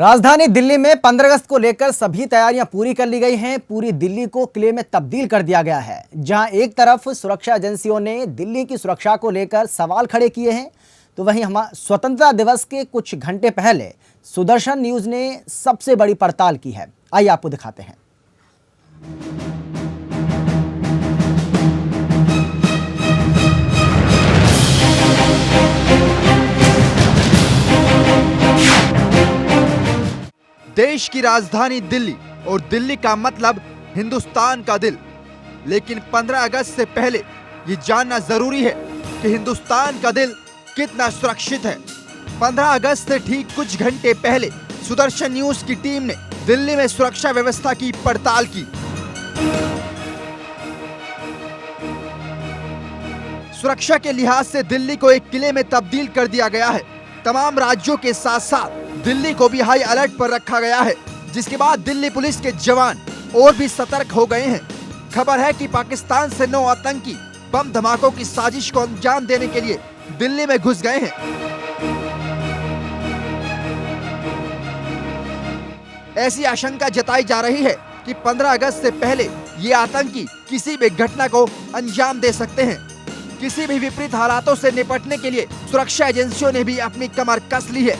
राजधानी दिल्ली में 15 अगस्त को लेकर सभी तैयारियां पूरी कर ली गई हैं। पूरी दिल्ली को किले में तब्दील कर दिया गया है। जहां एक तरफ सुरक्षा एजेंसियों ने दिल्ली की सुरक्षा को लेकर सवाल खड़े किए हैं, तो वहीं हम स्वतंत्रता दिवस के कुछ घंटे पहले सुदर्शन न्यूज ने सबसे बड़ी पड़ताल की है। आइए आपको दिखाते हैं। देश की राजधानी दिल्ली और दिल्ली का मतलब हिंदुस्तान का दिल। लेकिन 15 अगस्त से पहले ये जानना जरूरी है कि हिंदुस्तान का दिल कितना सुरक्षित है। 15 अगस्त से ठीक कुछ घंटे पहले सुदर्शन न्यूज की टीम ने दिल्ली में सुरक्षा व्यवस्था की पड़ताल की। सुरक्षा के लिहाज से दिल्ली को एक किले में तब्दील कर दिया गया है। तमाम राज्यों के साथ साथ दिल्ली को भी हाई अलर्ट पर रखा गया है, जिसके बाद दिल्ली पुलिस के जवान और भी सतर्क हो गए हैं। खबर है कि पाकिस्तान से 9 आतंकी बम धमाकों की साजिश को अंजाम देने के लिए दिल्ली में घुस गए हैं। ऐसी आशंका जताई जा रही है कि 15 अगस्त से पहले ये आतंकी किसी भी घटना को अंजाम दे सकते हैं। किसी भी विपरीत हालातों से निपटने के लिए सुरक्षा एजेंसियों ने भी अपनी कमर कस ली है।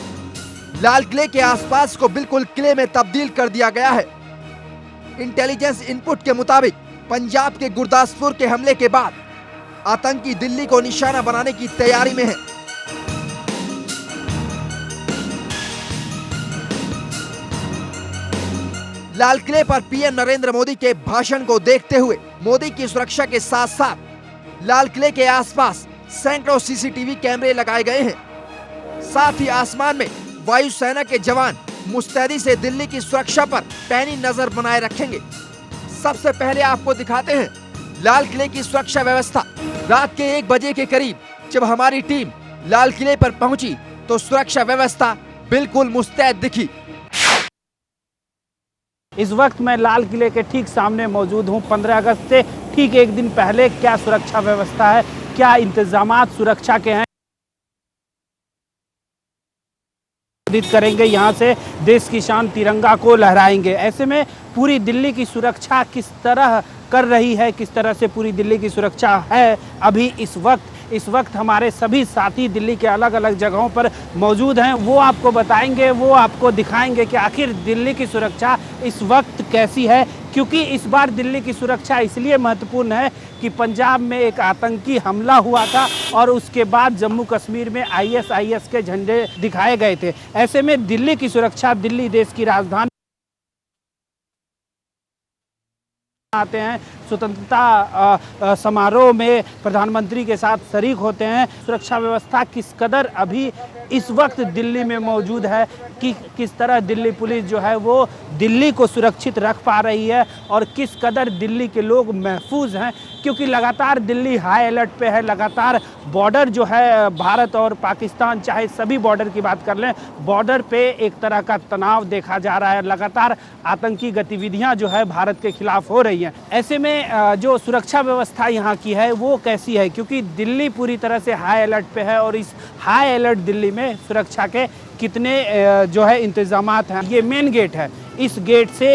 लाल किले के आसपास को बिल्कुल किले में तब्दील कर दिया गया है। इंटेलिजेंस इनपुट के मुताबिक पंजाब के गुरदासपुर के हमले के बाद आतंकी दिल्ली को निशाना बनाने की तैयारी में है। लाल किले पर पीएम नरेंद्र मोदी के भाषण को देखते हुए मोदी की सुरक्षा के साथ साथ लाल किले के आसपास सैकड़ों सीसीटीवी कैमरे लगाए गए हैं। साथ ही आसमान में वायुसेना के जवान मुस्तैदी से दिल्ली की सुरक्षा पर पैनी नजर बनाए रखेंगे। सबसे पहले आपको दिखाते हैं लाल किले की सुरक्षा व्यवस्था। रात के 1 बजे के करीब जब हमारी टीम लाल किले पर पहुंची तो सुरक्षा व्यवस्था बिल्कुल मुस्तैद दिखी। इस वक्त मैं लाल किले के ठीक सामने मौजूद हूं। 15 अगस्त से ठीक एक दिन पहले क्या सुरक्षा व्यवस्था है, क्या इंतजामात सुरक्षा के हैं, करेंगे, यहाँ से देश की शान तिरंगा को लहराएंगे। ऐसे में पूरी दिल्ली की सुरक्षा किस तरह कर रही है, किस तरह से पूरी दिल्ली की सुरक्षा है अभी इस वक्त हमारे सभी साथी दिल्ली के अलग अलग जगहों पर मौजूद हैं। वो आपको बताएंगे, वो आपको दिखाएंगे कि आखिर दिल्ली की सुरक्षा इस वक्त कैसी है। क्योंकि इस बार दिल्ली की सुरक्षा इसलिए महत्वपूर्ण है कि पंजाब में एक आतंकी हमला हुआ था और उसके बाद जम्मू कश्मीर में ISIS के झंडे दिखाए गए थे। ऐसे में दिल्ली की सुरक्षा, दिल्ली देश की राजधानी आते हैं, स्वतंत्रता समारोह में प्रधानमंत्री के साथ शरीक होते हैं। सुरक्षा व्यवस्था किस कदर अभी इस वक्त दिल्ली में मौजूद है कि किस तरह दिल्ली पुलिस जो है वो दिल्ली को सुरक्षित रख पा रही है और किस कदर दिल्ली के लोग महफूज हैं, क्योंकि लगातार दिल्ली हाई अलर्ट पे है। लगातार बॉर्डर जो है भारत और पाकिस्तान, चाहे सभी बॉर्डर की बात कर लें, बॉर्डर पे एक तरह का तनाव देखा जा रहा है। लगातार आतंकी गतिविधियां जो है भारत के खिलाफ हो रही हैं। ऐसे में जो सुरक्षा व्यवस्था यहाँ की है वो कैसी है, क्योंकि दिल्ली पूरी तरह से हाई अलर्ट पे है और इस हाई अलर्ट दिल्ली में सुरक्षा के कितने जो है इंतजामात हैं। ये मेन गेट है, इस गेट से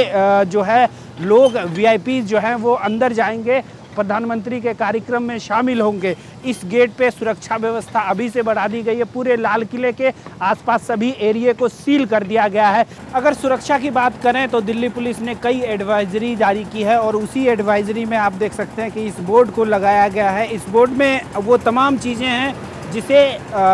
जो है लोग VIP जो हैं वो अंदर जाएंगे, प्रधानमंत्री के कार्यक्रम में शामिल होंगे। इस गेट पे सुरक्षा व्यवस्था अभी से बढ़ा दी गई है। पूरे लाल किले के आसपास सभी एरिया को सील कर दिया गया है। अगर सुरक्षा की बात करें तो दिल्ली पुलिस ने कई एडवाइजरी जारी की है और उसी एडवाइजरी में आप देख सकते हैं कि इस बोर्ड को लगाया गया है। इस बोर्ड में वो तमाम चीज़ें हैं जिसे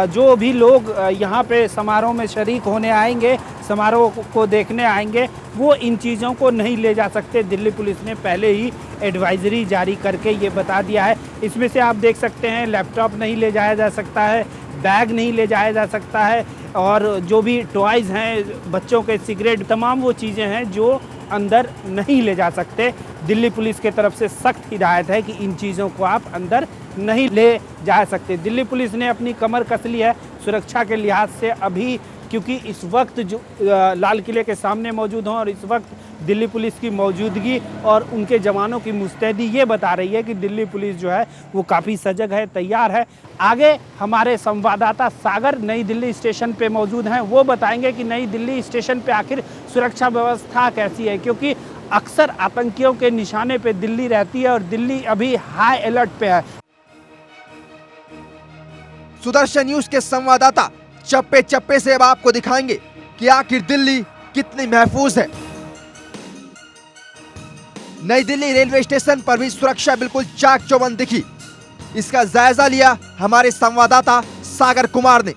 जो भी लोग यहाँ पे समारोह में शरीक होने आएंगे, समारोह को देखने आएंगे, वो इन चीज़ों को नहीं ले जा सकते। दिल्ली पुलिस ने पहले ही एडवाइजरी जारी करके ये बता दिया है। इसमें से आप देख सकते हैं लैपटॉप नहीं ले जाया जा सकता है, बैग नहीं ले जाया जा सकता है और जो भी टॉयज़ हैं, बच्चों के सिगरेट, तमाम वो चीज़ें हैं जो अंदर नहीं ले जा सकते। दिल्ली पुलिस के तरफ से सख्त हिदायत है कि इन चीज़ों को आप अंदर नहीं ले जा सकते। दिल्ली पुलिस ने अपनी कमर कस ली है सुरक्षा के लिहाज से। अभी क्योंकि इस वक्त जो लाल किले के सामने मौजूद हों और इस वक्त दिल्ली पुलिस की मौजूदगी और उनके जवानों की मुस्तैदी ये बता रही है कि दिल्ली पुलिस जो है वो काफ़ी सजग है, तैयार है। आगे हमारे संवाददाता सागर नई दिल्ली स्टेशन पे मौजूद हैं, वो बताएंगे कि नई दिल्ली स्टेशन पे आखिर सुरक्षा व्यवस्था कैसी है, क्योंकि अक्सर आतंकियों के निशाने पे दिल्ली रहती है और दिल्ली अभी हाई अलर्ट पे है। सुदर्शन न्यूज के संवाददाता चप्पे चप्पे से अब आपको दिखाएंगे कि आखिर दिल्ली कितनी महफूज है। नई दिल्ली रेलवे स्टेशन पर भी सुरक्षा बिल्कुल चाक चौबंद दिखी। इसका जायजा लिया हमारे संवाददाता सागर कुमार ने।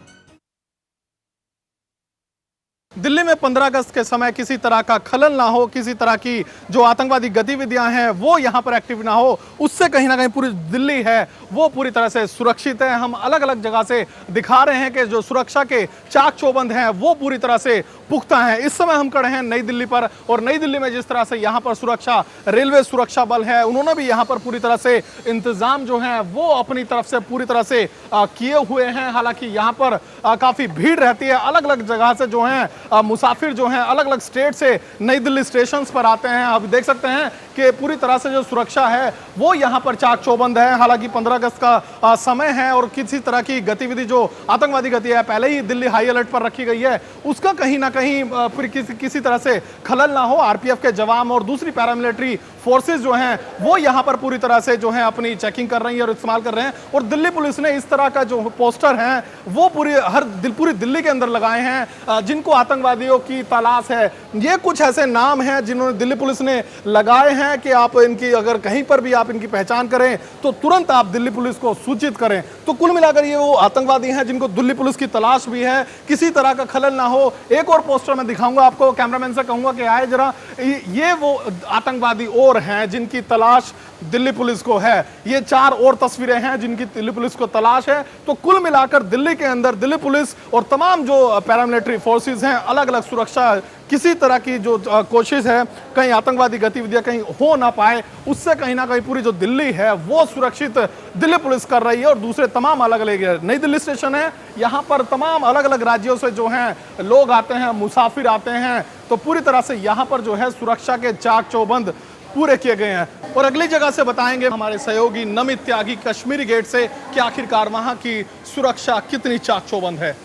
दिल्ली में 15 अगस्त के समय किसी तरह का खलल ना हो, किसी तरह की जो आतंकवादी गतिविधियां हैं वो यहां पर एक्टिव ना हो, उससे कहीं ना कहीं पूरी दिल्ली है वो पूरी तरह से सुरक्षित है। हम अलग अलग जगह से दिखा रहे हैं कि जो सुरक्षा के चाक चौबंद हैं वो पूरी तरह से पुख्ता हैं। इस समय हम खड़े हैं नई दिल्ली पर और नई दिल्ली में जिस तरह से यहाँ पर सुरक्षा रेलवे सुरक्षा बल है, उन्होंने भी यहाँ पर पूरी तरह से इंतजाम जो है वो अपनी तरफ से पूरी तरह से किए हुए हैं। हालांकि यहाँ पर काफी भीड़ रहती है, अलग अलग जगह से जो है मुसाफिर जो हैं अलग अलग स्टेट से नई दिल्ली स्टेशंस पर आते हैं। आप देख सकते हैं कि पूरी तरह से जो सुरक्षा है वो यहाँ पर चाक चौबंद है। हालांकि 15 अगस्त का समय है और किसी तरह की गतिविधि जो आतंकवादी गति है पहले ही दिल्ली हाई अलर्ट पर रखी गई है, उसका कहीं ना कहीं फिर किसी तरह से खलल ना हो। आरपीएफ के जवान और दूसरी पैरामिलिट्री फोर्सेस जो हैं वो यहाँ पर पूरी तरह से जो है अपनी चेकिंग कर रही है और इस्तेमाल कर रहे हैं। और दिल्ली पुलिस ने इस तरह का जो पोस्टर हैं वो पूरी दिल्ली के अंदर लगाए हैं, जिनको आतंकवादियों की तलाश है। ये कुछ ऐसे नाम हैं जिन्होंने दिल्ली पुलिस ने लगाए हैं कि आप इनकी अगर कहीं पर भी आप इनकी पहचान करें तो तुरंत आप दिल्ली पुलिस को सूचित करें। तो कुल मिलाकर ये वो आतंकवादी हैं जिनको दिल्ली पुलिस की तलाश भी है, किसी तरह का खलल ना हो। एक और पोस्टर मैं दिखाऊंगा आपको, कैमरामैन से कहूंगा कि आए जरा। ये वो आतंकवादी और हैं जिनकी तलाश दिल्ली पुलिस को है। ये 4 और तस्वीरें हैं जिनकी दिल्ली पुलिस को तलाश है। तो कुल मिलाकर दिल्ली के अंदर दिल्ली पुलिस और तमाम जो पैरामिलिट्री फोर्सेस हैं, अलग अलग सुरक्षा, किसी तरह की जो कोशिश है कहीं आतंकवादी गतिविधियां कहीं हो ना पाए, उससे कहीं ना कहीं पूरी जो दिल्ली है वो सुरक्षित दिल्ली पुलिस कर रही है। और दूसरे तमाम अलग अलग नई दिल्ली स्टेशन है, यहाँ पर तमाम अलग अलग राज्यों से जो हैं लोग आते हैं, मुसाफिर आते हैं। तो पूरी तरह से यहाँ पर जो है सुरक्षा के चाक चौबंद पूरे किए गए हैं। और अगली जगह से बताएंगे हमारे सहयोगी नमित त्यागी कश्मीरी गेट से कि आखिरकार वहां की सुरक्षा कितनी चाक चौबंद है।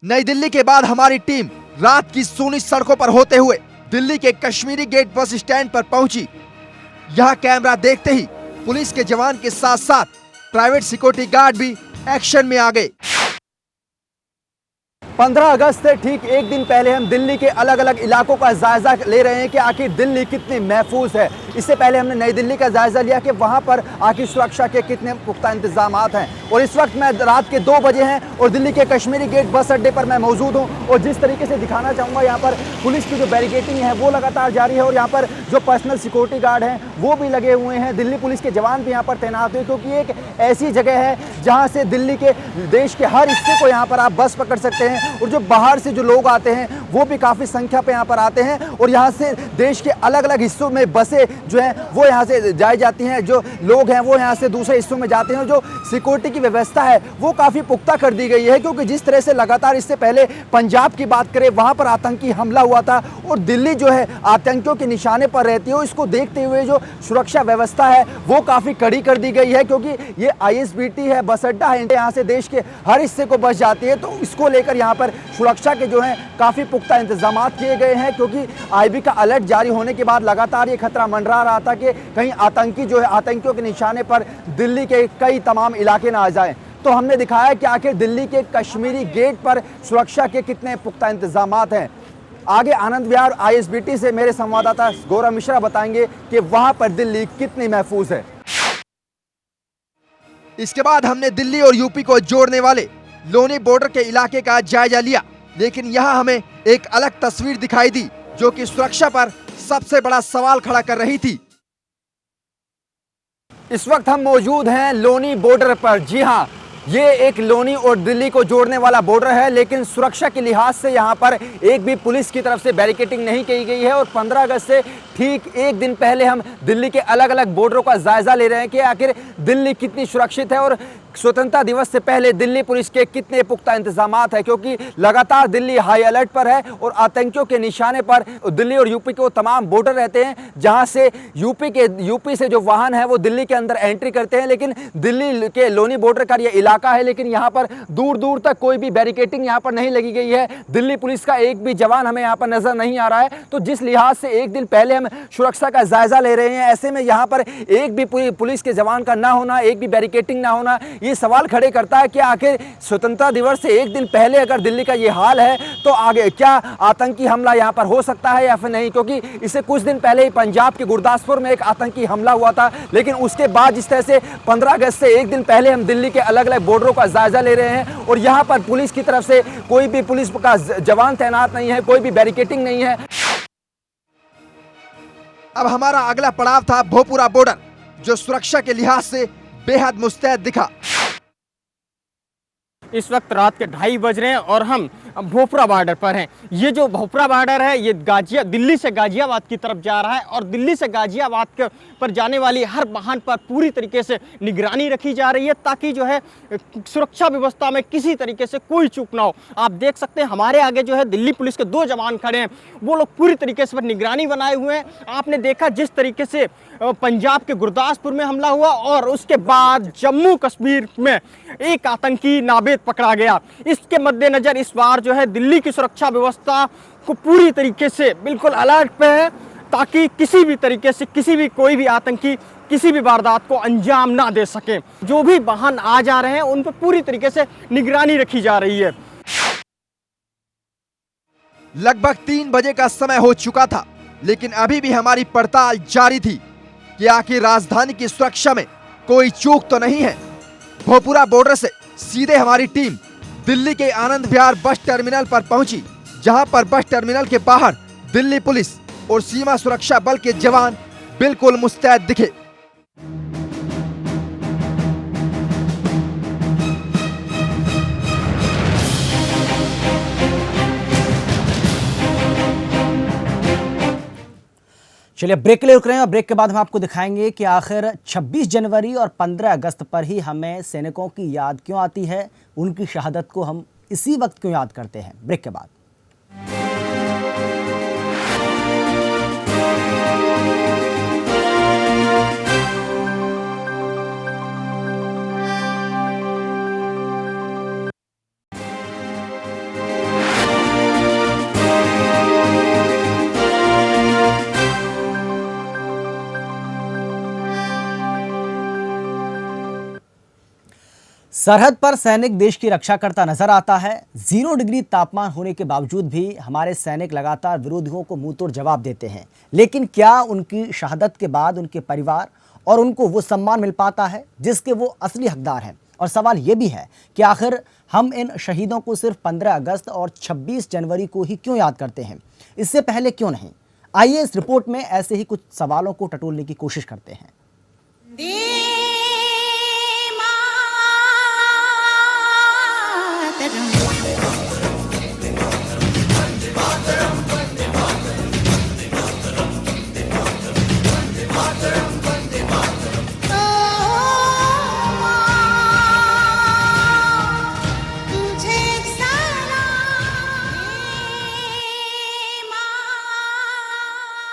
नई दिल्ली के बाद हमारी टीम रात की सूनी सड़कों पर होते हुए दिल्ली के कश्मीरी गेट बस स्टैंड पर पहुंची। यहां कैमरा देखते ही पुलिस के जवान के साथ साथ प्राइवेट सिक्योरिटी गार्ड भी एक्शन में आ गए। 15 अगस्त से ठीक एक दिन पहले हम दिल्ली के अलग अलग इलाकों का जायजा ले रहे हैं कि आखिर दिल्ली कितनी महफूज है। इससे पहले हमने नई दिल्ली का जायजा लिया कि वहां पर आखिर सुरक्षा के कितने पुख्ता इंतजाम हैं। और इस वक्त मैं रात के 2 बजे हैं और दिल्ली के कश्मीरी गेट बस अड्डे पर मैं मौजूद हूं। और जिस तरीके से दिखाना चाहूँगा, यहाँ पर पुलिस की जो बैरिकेडिंग है वो लगातार जारी है और यहाँ पर जो पर्सनल सिक्योरिटी गार्ड हैं वो भी लगे हुए हैं। दिल्ली पुलिस के जवान भी यहाँ पर तैनात हुए, क्योंकि एक ऐसी जगह है जहाँ से दिल्ली के देश के हर हिस्से को यहाँ पर आप बस पकड़ सकते हैं। और जो बाहर से जो लोग आते हैं वो भी काफ़ी संख्या पे यहाँ पर आते हैं और यहाँ से देश के अलग अलग हिस्सों में बसें जो हैं वो यहाँ से जाई जाती हैं। जो लोग हैं वो यहाँ से दूसरे हिस्सों में जाते हैं और जो सिक्योरिटी की व्यवस्था है वो काफ़ी पुख्ता कर दी गई है, क्योंकि जिस तरह से लगातार इससे पहले पंजाब की बात करें, वहाँ पर आतंकी हमला हुआ था और दिल्ली जो है आतंकियों के निशाने पर रहती है। इसको देखते हुए जो सुरक्षा व्यवस्था है वो काफ़ी कड़ी कर दी गई है, क्योंकि ये ISBT है, बस अड्डा है, यहाँ से देश के हर हिस्से को बस जाती है। तो इसको लेकर यहाँ पर सुरक्षा के जो है काफ़ी पुख्ता इंतजाम किए गए हैं, क्योंकि IB का अलर्ट जारी होने के बाद लगातार ये खतरा मंडरा रहा था कि कहीं आतंकी जो है आतंकियों के निशाने पर दिल्ली के कई तमाम इलाके ना आ जाएं। तो हमने दिखाया कि आखिर दिल्ली के कश्मीरी गेट पर सुरक्षा के कितने पुख्ता इंतजाम हैं। आगे आनंद विहार ISBT से मेरे संवाददाता गौरव मिश्रा बताएंगे कि वहां पर दिल्ली कितनी महफूज है। इसके बाद हमने दिल्ली और यूपी को जोड़ने वाले लोनी बॉर्डर के इलाके का जायजा लिया, लेकिन यहाँ हमें एक अलग तस्वीर दिखाई दी जो कि सुरक्षा पर सबसे बड़ा सवाल खड़ा कर रही थी। इस वक्त हम मौजूद हैं लोनी बॉर्डर पर। जी हां, ये एक लोनी और दिल्ली को जोड़ने वाला बॉर्डर है, लेकिन सुरक्षा के लिहाज से यहाँ पर एक भी पुलिस की तरफ से बैरिकेडिंग नहीं की गई है। और 15 अगस्त से ठीक एक दिन पहले हम दिल्ली के अलग अलग बॉर्डरों का जायजा ले रहे हैं कि आखिर दिल्ली कितनी सुरक्षित है और स्वतंत्रता दिवस से पहले दिल्ली पुलिस के कितने पुख्ता इंतजामात है, क्योंकि लगातार दिल्ली हाई अलर्ट पर है और आतंकियों के निशाने पर दिल्ली और यूपी के वो तमाम बॉर्डर रहते हैं जहां से यूपी से जो वाहन है वो दिल्ली के अंदर एंट्री करते हैं। लेकिन दिल्ली के लोनी बॉर्डर का ये इलाका है, लेकिन यहाँ पर दूर दूर तक कोई भी बैरिकेटिंग यहाँ पर नहीं लगी गई है। दिल्ली पुलिस का एक भी जवान हमें यहाँ पर नजर नहीं आ रहा है। तो जिस लिहाज से एक दिन पहले हम सुरक्षा का जायजा ले रहे हैं, ऐसे में यहाँ पर एक भी पुलिस के जवान का ना होना, एक भी बैरिकेटिंग ना होना, ये सवाल खड़े करता है कि आखिर स्वतंत्रता दिवस से एक दिन पहले अगर दिल्ली का ये हाल है तो आगे क्या आतंकी हमला यहाँ पर हो सकता है या फिर नहीं, क्योंकि इससे कुछ दिन पहले ही पंजाब के गुरदासपुर में एक आतंकी हमला हुआ था। लेकिन उसके बाद जिस तरह से 15 अगस्त से एक दिन पहले हम दिल्ली के अलग अलग बॉर्डरों का जायजा ले रहे हैं और यहाँ पर पुलिस की तरफ से कोई भी पुलिस का जवान तैनात नहीं है, कोई भी बैरिकेटिंग नहीं है। अब हमारा अगला पड़ाव था भोपुरा बॉर्डर, जो सुरक्षा के लिहाज से बेहद मुस्तैद दिखा। इस वक्त रात के 2:30 बज रहे हैं और हम भोपुरा बॉर्डर पर हैं। ये जो भोपुरा बॉर्डर है ये दिल्ली से गाजियाबाद की तरफ जा रहा है और दिल्ली से गाजियाबाद पर जाने वाली हर वाहन पर पूरी तरीके से निगरानी रखी जा रही है ताकि जो है सुरक्षा व्यवस्था में किसी तरीके से कोई चूक ना हो। आप देख सकते हैं हमारे आगे जो है दिल्ली पुलिस के 2 जवान खड़े हैं, वो लोग पूरी तरीके से निगरानी बनाए हुए हैं। आपने देखा जिस तरीके से पंजाब के गुरदासपुर में हमला हुआ और उसके बाद जम्मू कश्मीर में एक आतंकी नावेद पकड़ा गया। इसके मद्देनजर इस बार जो है दिल्ली की सुरक्षा व्यवस्था को पूरी तरीके से बिल्कुल अलर्ट पे है ताकि किसी भी तरीके से कोई भी आतंकी किसी भी वारदात को अंजाम ना दे सके। जो भी वाहन आ जा रहे हैं उन पर पूरी तरीके से निगरानी रखी जा रही है। लगभग 3 बजे का समय हो चुका था, लेकिन अभी भी हमारी पड़ताल जारी थी कि आखिर राजधानी की सुरक्षा में कोई चूक तो नहीं है। भोपुरा बॉर्डर से सीधे हमारी टीम दिल्ली के आनंद विहार बस टर्मिनल पर पहुंची, जहां पर बस टर्मिनल के बाहर दिल्ली पुलिस और सीमा सुरक्षा बल के जवान बिल्कुल मुस्तैद दिखे। चलिए ब्रेक के लिए रुक रहे हैं और ब्रेक के बाद हम आपको दिखाएंगे कि आखिर 26 जनवरी और 15 अगस्त पर ही हमें सैनिकों की याद क्यों आती है, उनकी शहादत को हम इसी वक्त क्यों याद करते हैं। ब्रेक के बाद सरहद पर सैनिक देश की रक्षा करता नजर आता है। 0 डिग्री तापमान होने के बावजूद भी हमारे सैनिक लगातार विरोधियों को मुंह तोड़ जवाब देते हैं। लेकिन क्या उनकी शहादत के बाद उनके परिवार और उनको वो सम्मान मिल पाता है जिसके वो असली हकदार हैं? और सवाल ये भी है कि आखिर हम इन शहीदों को सिर्फ 15 अगस्त और 26 जनवरी को ही क्यों याद करते हैं, इससे पहले क्यों नहीं? आइए इस रिपोर्ट में ऐसे ही कुछ सवालों को टटोलने की कोशिश करते हैं।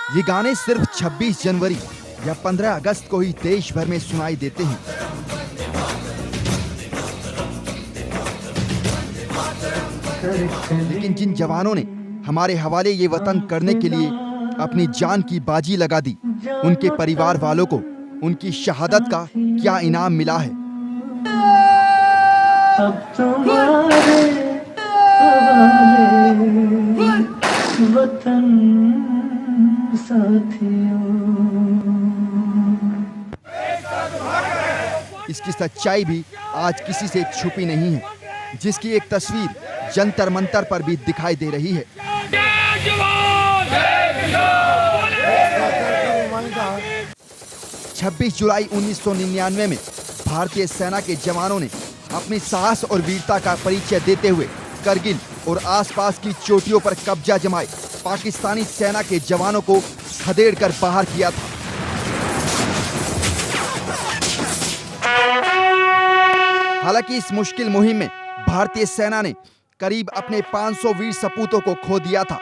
ये गाने सिर्फ 26 जनवरी या 15 अगस्त को ही देश भर में सुनाई देते हैं। लेकिन जिन जवानों ने हमारे हवाले ये वतन करने के लिए अपनी जान की बाजी लगा दी, उनके परिवार वालों को उनकी शहादत का क्या इनाम मिला है? अब तुम्हारे वतन साथियों। इसकी सच्चाई भी आज किसी से छुपी नहीं है, जिसकी एक तस्वीर जंतर मंतर पर भी दिखाई दे रही है। 26 जुलाई 1999 में भारतीय सेना के जवानों ने अपनी साहस और वीरता का परिचय देते हुए करगिल और आसपास की चोटियों पर कब्जा जमाए पाकिस्तानी सेना के जवानों को खदेड़कर बाहर किया था। हालांकि इस मुश्किल मुहिम में भारतीय सेना ने करीब अपने 500 वीर सपूतों को खो दिया था।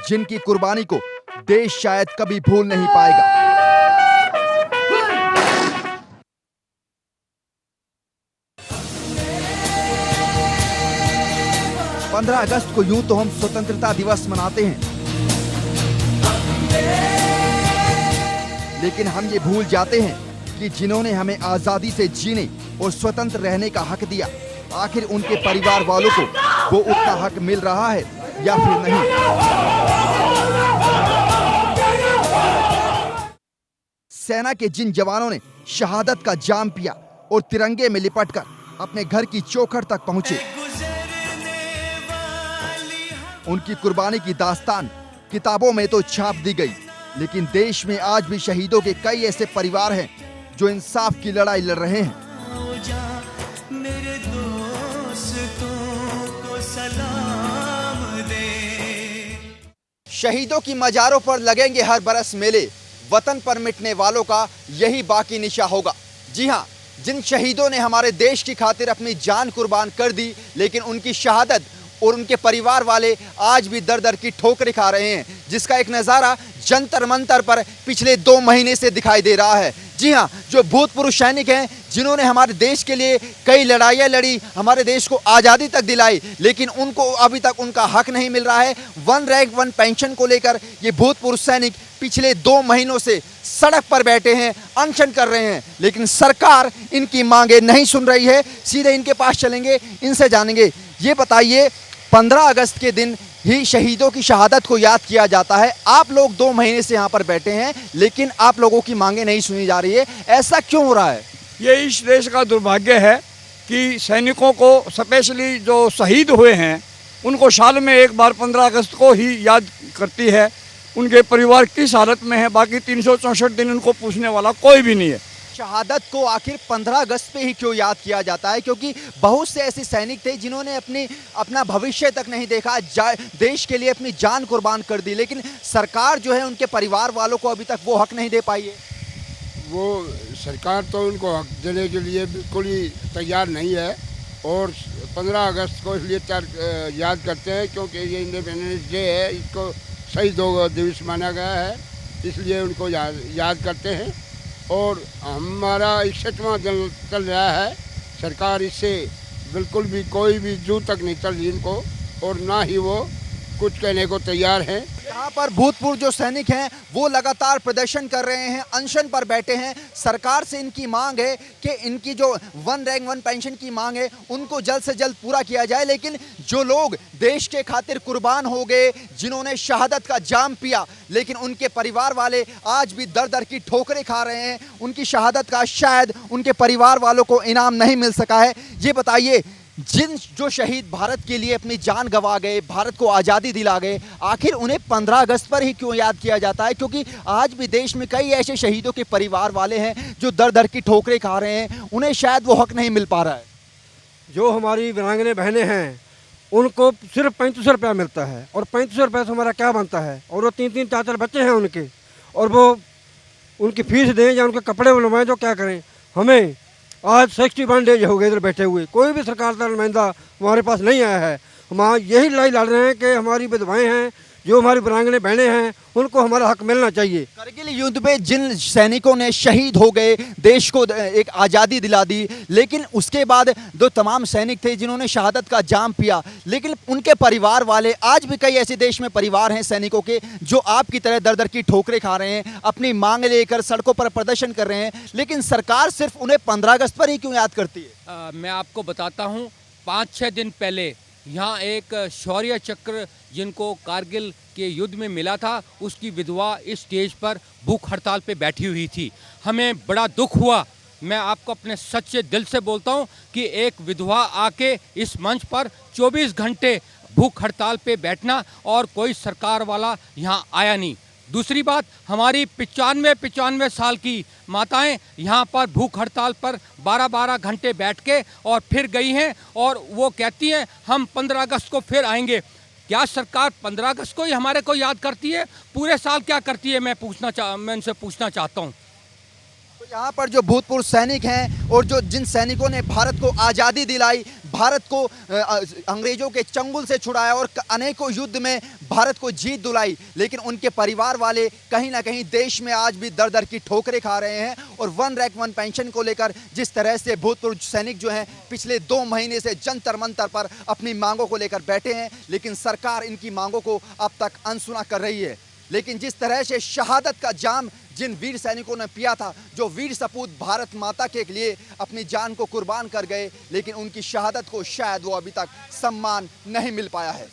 जिनकी कुर्बानी को देश शायद कभी भूल नहीं पाएगा। पंद्रह अगस्त को यूं तो हम स्वतंत्रता दिवस मनाते हैं, लेकिन हम ये भूल जाते हैं कि जिन्होंने हमें आजादी से जीने और स्वतंत्र रहने का हक दिया, आखिर उनके परिवार वालों को वो उतना हक मिल रहा है या फिर नहीं। सेना के जिन जवानों ने शहादत का जाम पिया और तिरंगे में लिपटकर अपने घर की चौखट तक पहुंचे, उनकी कुर्बानी की दास्तान किताबों में तो छाप दी गई, लेकिन देश में आज भी शहीदों के कई ऐसे परिवार हैं जो इंसाफ की लड़ाई लड़ रहे हैं। शहीदों की मजारों पर लगेंगे हर बरस मेले, वतन पर मिटने वालों का यही बाकी निशा होगा। जी हां, जिन शहीदों ने हमारे देश की खातिर अपनी जान कुर्बान कर दी, लेकिन उनकी शहादत और उनके परिवार वाले आज भी दर दर की ठोकरें खा रहे हैं, जिसका एक नज़ारा जंतर मंतर पर पिछले 2 महीने से दिखाई दे रहा है। जी हां, जो भूतपूर्व सैनिक हैं जिन्होंने हमारे देश के लिए कई लड़ाइयाँ लड़ी, हमारे देश को आज़ादी तक दिलाई, लेकिन उनको अभी तक उनका हक नहीं मिल रहा है। 1 रैंक 1 पेंशन को लेकर ये भूतपूर्व सैनिक पिछले 2 महीनों से सड़क पर बैठे हैं, अनशन कर रहे हैं, लेकिन सरकार इनकी मांगे नहीं सुन रही है। सीधे इनके पास चलेंगे, इनसे जानेंगे। ये बताइए, 15 अगस्त के दिन ही शहीदों की शहादत को याद किया जाता है। आप लोग 2 महीने से यहाँ पर बैठे हैं, लेकिन आप लोगों की मांगे नहीं सुनी जा रही है, ऐसा क्यों हो रहा है? ये इस देश का दुर्भाग्य है कि सैनिकों को, स्पेशली जो शहीद हुए हैं, उनको साल में एक बार 15 अगस्त को ही याद करती है। उनके परिवार किस हालत में है, बाकी 364 दिन उनको पूछने वाला कोई भी नहीं है। शहादत को आखिर 15 अगस्त पे ही क्यों याद किया जाता है? क्योंकि बहुत से ऐसे सैनिक थे जिन्होंने अपना भविष्य तक नहीं देखा, देश के लिए अपनी जान कुर्बान कर दी, लेकिन सरकार जो है उनके परिवार वालों को अभी तक वो हक नहीं दे पाई है। वो सरकार तो उनको हक देने के लिए बिल्कुल ही तैयार नहीं है, और 15 अगस्त को इसलिए याद करते हैं क्योंकि ये इंडिपेंडेंस डे है, इसको शहीदों दिवस माना गया है, इसलिए उनको याद करते हैं। और हमारा 61वां दिन चल रहा है, सरकार इससे बिल्कुल भी कोई भी जू तक नहीं चल रही इनको, और ना ही वो कुछ कहने को तैयार हैं। यहाँ पर भूतपूर्व जो सैनिक हैं वो लगातार प्रदर्शन कर रहे हैं, अनशन पर बैठे हैं। सरकार से इनकी मांग है कि इनकी जो 1 रैंक 1 पेंशन की मांग है उनको जल्द से जल्द पूरा किया जाए, लेकिन जो लोग देश के खातिर कुर्बान हो गए, जिन्होंने शहादत का जाम पिया, लेकिन उनके परिवार वाले आज भी दर दर की ठोकरें खा रहे हैं। उनकी शहादत का शायद उनके परिवार वालों को इनाम नहीं मिल सका है। ये बताइए, जो शहीद भारत के लिए अपनी जान गंवा गए, भारत को आज़ादी दिला गए, आखिर उन्हें 15 अगस्त पर ही क्यों याद किया जाता है? क्योंकि आज भी देश में कई ऐसे शहीदों के परिवार वाले हैं जो दर दर की ठोकरें खा रहे हैं, उन्हें शायद वो हक नहीं मिल पा रहा है। जो हमारी वीरांगने बहनें हैं उनको सिर्फ 3500 रुपया मिलता है, और 3500 रुपये से हमारा क्या बनता है? और वो 3-3 4-4 बच्चे हैं उनके, और वो उनकी फीस दें या उनके कपड़े बनवाएं तो क्या करें? हमें आज 61 डेज हो गए इधर बैठे हुए, कोई भी सरकार का नुमाइंदा हमारे पास नहीं आया है। हम यही लड़ाई लड़ रहे हैं कि हमारी विधवाएं हैं, जो हमारी वीरांगने बहनें हैं, उनको हमारा हक मिलना चाहिए। करगिल युद्ध में जिन सैनिकों ने शहीद हो गए, देश को एक आज़ादी दिला दी, लेकिन उसके बाद जो तमाम सैनिक थे जिन्होंने शहादत का जाम पिया, लेकिन उनके परिवार वाले, आज भी कई ऐसे देश में परिवार हैं सैनिकों के जो आपकी तरह दर दर की ठोकरें खा रहे हैं, अपनी मांग लेकर सड़कों पर प्रदर्शन कर रहे हैं, लेकिन सरकार सिर्फ उन्हें 15 अगस्त पर ही क्यों याद करती है? मैं आपको बताता हूँ, 5-6 दिन पहले यहाँ एक शौर्य चक्र जिनको कारगिल के युद्ध में मिला था, उसकी विधवा इस स्टेज पर भूख हड़ताल पे बैठी हुई थी। हमें बड़ा दुख हुआ। मैं आपको अपने सच्चे दिल से बोलता हूँ कि एक विधवा आके इस मंच पर 24 घंटे भूख हड़ताल पे बैठना, और कोई सरकार वाला यहाँ आया नहीं। दूसरी बात, हमारी 95 साल की माताएं यहाँ पर भूख हड़ताल पर 12 घंटे बैठ के और फिर गई हैं और वो कहती हैं हम 15 अगस्त को फिर आएंगे। क्या सरकार 15 अगस्त को ही हमारे को याद करती है? पूरे साल क्या करती है? मैं उनसे पूछना चाहता हूँ। तो यहाँ पर जो भूतपूर्व सैनिक हैं और जो जिन सैनिकों ने भारत को आज़ादी दिलाई, भारत को अंग्रेजों के चंगुल से छुड़ाया और अनेकों युद्ध में भारत को जीत दिलाई, लेकिन उनके परिवार वाले कहीं ना कहीं देश में आज भी दर दर की ठोकरें खा रहे हैं। और 1 रैंक 1 पेंशन को लेकर जिस तरह से भूतपूर्व सैनिक जो हैं पिछले 2 महीने से जंतर मंतर पर अपनी मांगों को लेकर बैठे हैं, लेकिन सरकार इनकी मांगों को अब तक अनसुना कर रही है। लेकिन जिस तरह से शहादत का जाम जिन वीर सैनिकों ने पिया था, जो वीर सपूत भारत माता के लिए अपनी जान को कुर्बान कर गए, लेकिन उनकी शहादत को शायद वो अभी तक सम्मान नहीं मिल पाया है।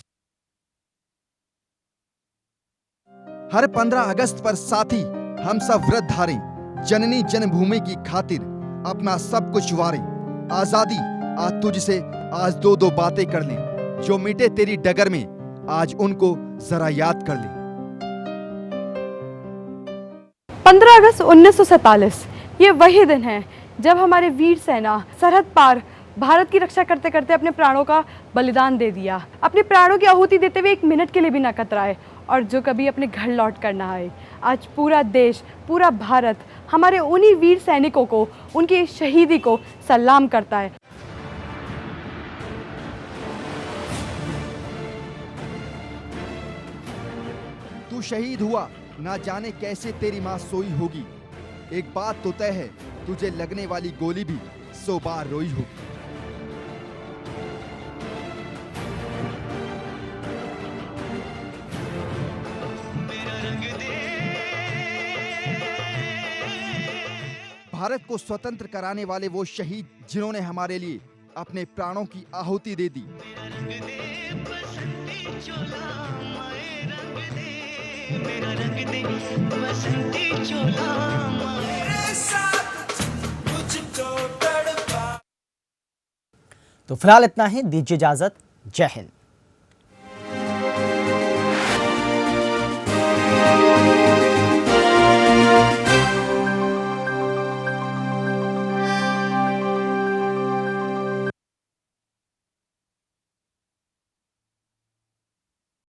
हर 15 अगस्त पर साथी हम सब व्रत धारे, जननी जन्मभूमि की खातिर अपना सब कुछ वारे। आजादी आज तुझसे आज 2 बातें कर लें, जो मिटे तेरी डगर में आज उनको जरा याद कर लें। 15 अगस्त 1947 ये वही दिन है जब हमारे वीर सेना सरहद पार भारत की रक्षा करते करते अपने प्राणों का बलिदान दे दिया। अपने प्राणों की आहुति देते हुए 1 मिनट के लिए भी ना कतराए और जो कभी अपने घर लौट कर ना आए। आज पूरा देश, पूरा भारत हमारे उन्हीं वीर सैनिकों को, उनकी शहीदी को सलाम करता है। तू शहीद हुआ, ना जाने कैसे तेरी माँ सोई होगी। एक बात तो तय है, तुझे लगने वाली गोली भी 100 बार रोई होगी। भारत को स्वतंत्र कराने वाले वो शहीद जिन्होंने हमारे लिए अपने प्राणों की आहुति दे दी। मेरा रंग दे बसंती चोला, मेरे साथ मुझको तड़पा। तो फिलहाल इतना ही, दीजिए इजाजत। जय हिंद।